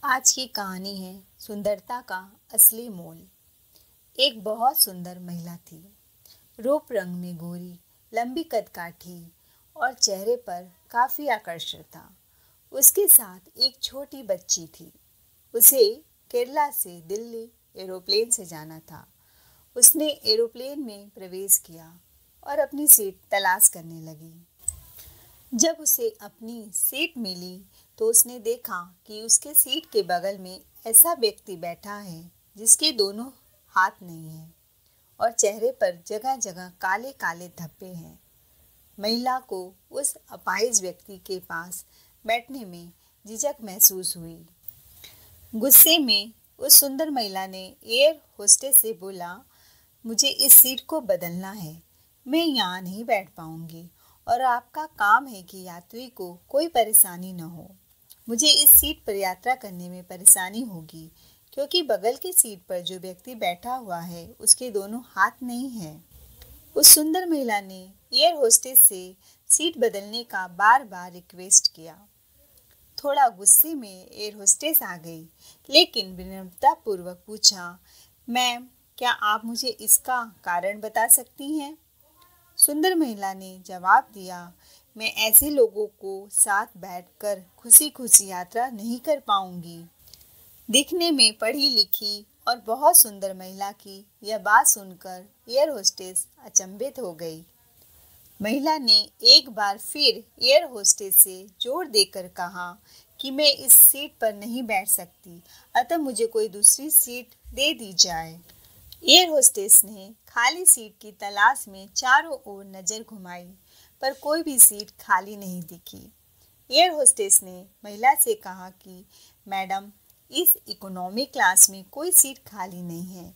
आज की कहानी है सुंदरता का असली मोल। एक बहुत सुंदर महिला थी, रूप रंग में गोरी, लंबी कदकाठी और चेहरे पर काफी आकर्षण था। उसके साथ एक छोटी बच्ची थी। उसे केरला से दिल्ली एरोप्लेन से जाना था। उसने एरोप्लेन में प्रवेश किया और अपनी सीट तलाश करने लगी। जब उसे अपनी सीट मिली तो उसने देखा कि उसके सीट के बगल में ऐसा व्यक्ति बैठा है जिसके दोनों हाथ नहीं हैं और चेहरे पर जगह जगह काले काले धब्बे हैं। महिला को उस अपाहिज व्यक्ति के पास बैठने में झिझक महसूस हुई। गुस्से में उस सुंदर महिला ने एयर होस्टेस से बोला, मुझे इस सीट को बदलना है, मैं यहाँ नहीं बैठ पाऊंगी और आपका काम है कि यात्री को कोई परेशानी न हो। मुझे इस सीट पर यात्रा करने में परेशानी होगी क्योंकि बगल की सीट पर जो व्यक्ति बैठा हुआ है उसके दोनों हाथ नहीं हैं। उस सुंदर महिला ने एयर होस्टेस से सीट बदलने का बार बार रिक्वेस्ट किया। थोड़ा गुस्से में एयर होस्टेस आ गई, लेकिन विनम्रतापूर्वक पूछा, मैम, क्या आप मुझे इसका कारण बता सकती हैं? सुंदर महिला ने जवाब दिया, मैं ऐसे लोगों को साथ बैठकर खुशी खुशी यात्रा नहीं कर पाऊंगी। दिखने में पढ़ी लिखी और बहुत सुंदर महिला की यह बात सुनकर एयर होस्टेस अचंभित हो गई। महिला ने एक बार फिर एयर होस्टेस से जोर देकर कहा कि मैं इस सीट पर नहीं बैठ सकती, अतः मुझे कोई दूसरी सीट दे दी जाए। एयर होस्टेस ने खाली सीट की तलाश में चारों ओर नजर घुमाई, पर कोई भी सीट खाली नहीं दिखी। एयर होस्टेस ने महिला से कहा कि मैडम, इस इकोनॉमी क्लास में कोई सीट खाली नहीं है,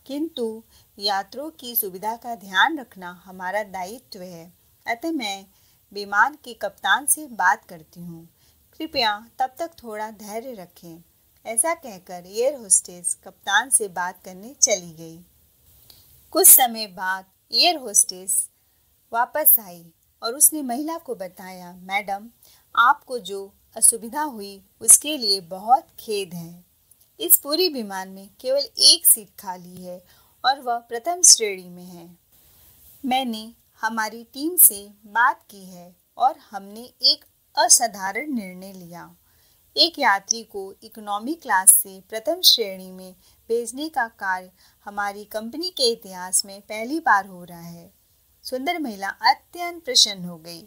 किंतु यात्रियों की सुविधा का ध्यान रखना हमारा दायित्व है, अतः मैं विमान के कप्तान से बात करती हूँ। कृपया तब तक थोड़ा धैर्य रखें। ऐसा कहकर एयर होस्टेस कप्तान से बात करने चली गई। कुछ समय बाद एयर होस्टेस वापस आई और उसने महिला को बताया, मैडम, आपको जो असुविधा हुई उसके लिए बहुत खेद है। इस पूरी विमान में केवल एक सीट खाली है और वह प्रथम श्रेणी में है। मैंने हमारी टीम से बात की है और हमने एक असाधारण निर्णय लिया। एक यात्री को इकोनॉमी क्लास से प्रथम श्रेणी में भेजने का कार्य हमारी कंपनी के इतिहास में पहली बार हो रहा है। सुंदर महिला अत्यंत प्रसन्न हो गई,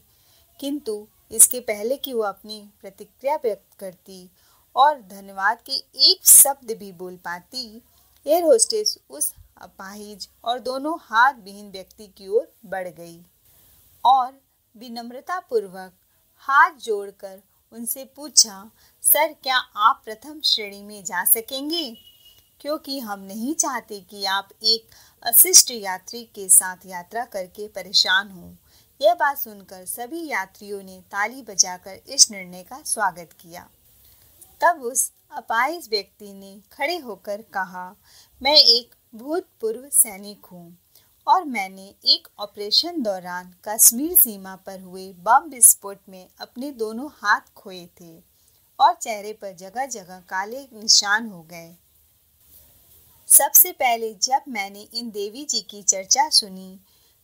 किंतु इसके पहले कि वो अपनी प्रतिक्रिया व्यक्त करती और धन्यवाद के एक शब्द भी बोल पाती, एयर होस्टेस उस अपाहिज और दोनों हाथ विहीन व्यक्ति की ओर बढ़ गई और विनम्रतापूर्वक हाथ जोड़कर उनसे पूछा, सर, क्या आप प्रथम श्रेणी में जा सकेंगे? क्योंकि हम नहीं चाहते कि आप एक अशिष्ट यात्री के साथ यात्रा करके परेशान हों। यह बात सुनकर सभी यात्रियों ने ताली बजाकर इस निर्णय का स्वागत किया। तब उस अपाहिज व्यक्ति ने खड़े होकर कहा, मैं एक भूतपूर्व सैनिक हूँ और मैंने एक ऑपरेशन दौरान कश्मीर सीमा पर हुए बम विस्फोट में अपने दोनों हाथ खोए थे और चेहरे पर जगह जगह काले निशान हो गए। सबसे पहले जब मैंने इन देवी जी की चर्चा सुनी,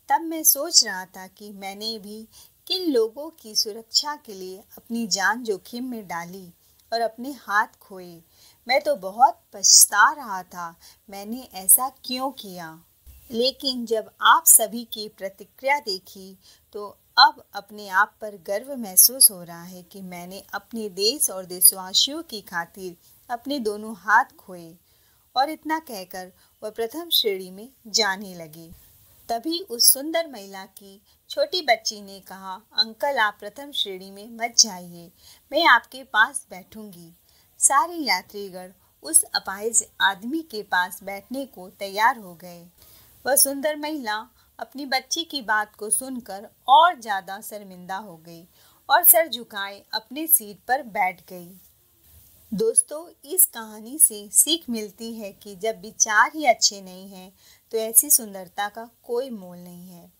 तब मैं सोच रहा था कि मैंने भी किन लोगों की सुरक्षा के लिए अपनी जान जोखिम में डाली और अपने हाथ खोए। मैं तो बहुत पछता रहा था, मैंने ऐसा क्यों किया। लेकिन जब आप सभी की प्रतिक्रिया देखी तो अब अपने आप पर गर्व महसूस हो रहा है कि मैंने अपने देश और देशवासियों की खातिर अपने दोनों हाथ खोए। और इतना कहकर वह प्रथम श्रेणी में जाने लगी। तभी उस सुंदर महिला की छोटी बच्ची ने कहा, अंकल, आप प्रथम श्रेणी में मत जाइए, मैं आपके पास बैठूंगी। सारे यात्रीगण उस अपाहिज आदमी के पास बैठने को तैयार हो गए। वह सुंदर महिला अपनी बच्ची की बात को सुनकर और ज्यादा शर्मिंदा हो गई और सर झुकाए अपनी सीट पर बैठ गई। दोस्तों, इस कहानी से सीख मिलती है कि जब विचार ही अच्छे नहीं हैं तो ऐसी सुंदरता का कोई मोल नहीं है।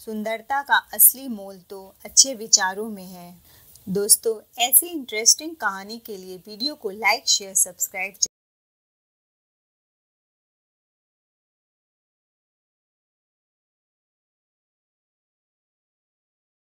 सुंदरता का असली मोल तो अच्छे विचारों में है। दोस्तों, ऐसी इंटरेस्टिंग कहानी के लिए वीडियो को लाइक, शेयर, सब्सक्राइब